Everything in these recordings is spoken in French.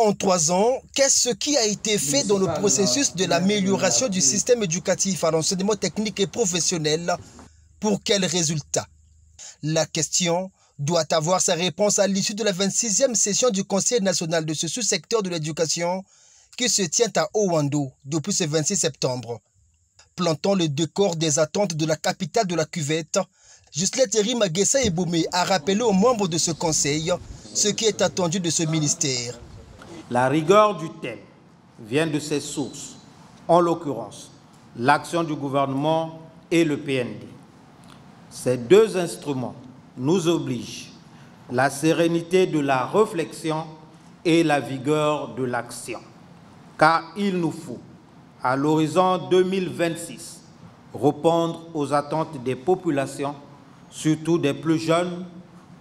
En 3 ans, qu'est-ce qui a été fait dans le processus de l'amélioration du système éducatif à l'enseignement technique et professionnel? Pour quels résultats? La question doit avoir sa réponse à l'issue de la 26e session du Conseil national de ce sous-secteur de l'éducation qui se tient à Owando depuis ce 26 septembre. Plantant le décor des attentes de la capitale de la cuvette, Justine Magessa Eboumé a rappelé aux membres de ce conseil ce qui est attendu de ce ministère. La rigueur du thème vient de ses sources, en l'occurrence l'action du gouvernement et le PND. Ces deux instruments nous obligent, la sérénité de la réflexion et la vigueur de l'action. Car il nous faut, à l'horizon 2026, répondre aux attentes des populations, surtout des plus jeunes,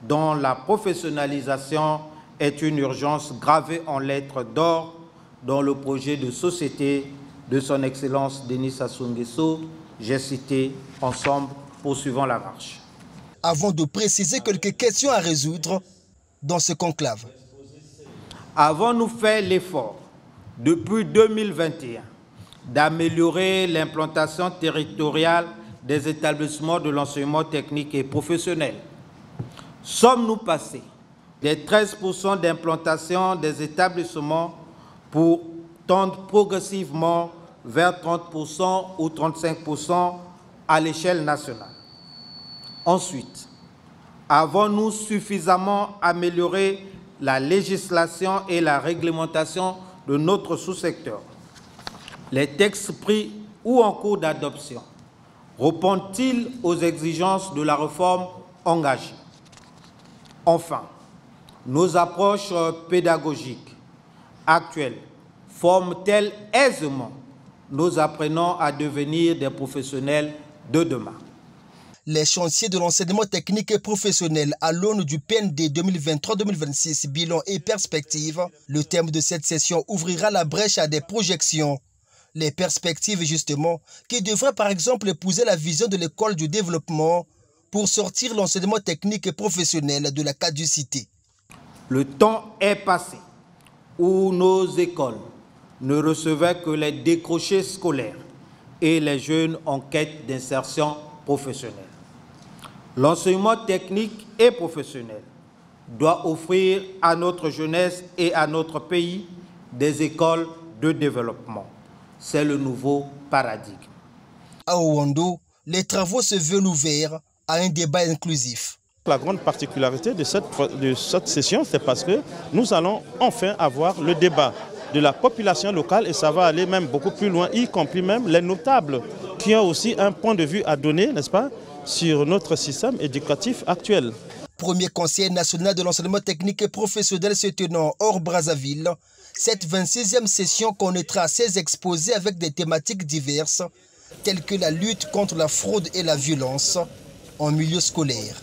dont la professionnalisation est une urgence gravée en lettres d'or dans le projet de société de son Excellence Denis Sassou Nguesso. J'ai cité ensemble, poursuivons la marche. Avant de préciser quelques questions à résoudre dans ce conclave. Avons-nous fait l'effort, depuis 2021, d'améliorer l'implantation territoriale des établissements de l'enseignement technique et professionnel? Sommes-nous passés des 13% d'implantation des établissements pour tendre progressivement vers 30% ou 35% à l'échelle nationale? Ensuite, avons-nous suffisamment amélioré la législation et la réglementation de notre sous-secteur? Les textes pris ou en cours d'adoption répondent-ils aux exigences de la réforme engagée? Enfin, nos approches pédagogiques actuelles forment-elles aisément nos apprenants à devenir des professionnels de demain? Les chantiers de l'enseignement technique et professionnel à l'aune du PND 2023-2026, bilan et perspectives. Le thème de cette session ouvrira la brèche à des projections. Les perspectives, justement, qui devraient par exemple épouser la vision de l'école du développement pour sortir l'enseignement technique et professionnel de la caducité. Le temps est passé où nos écoles ne recevaient que les décrochés scolaires et les jeunes en quête d'insertion professionnelle. L'enseignement technique et professionnel doit offrir à notre jeunesse et à notre pays des écoles de développement. C'est le nouveau paradigme. À Owando, les travaux se veulent ouverts à un débat inclusif. La grande particularité de cette session, c'est parce que nous allons enfin avoir le débat de la population locale et ça va aller même beaucoup plus loin, y compris même les notables qui ont aussi un point de vue à donner, n'est-ce pas, sur notre système éducatif actuel. Premier Conseil national de l'enseignement technique et professionnel se tenant hors Brazzaville, cette 26e session connaîtra 16 exposés avec des thématiques diverses, telles que la lutte contre la fraude et la violence en milieu scolaire.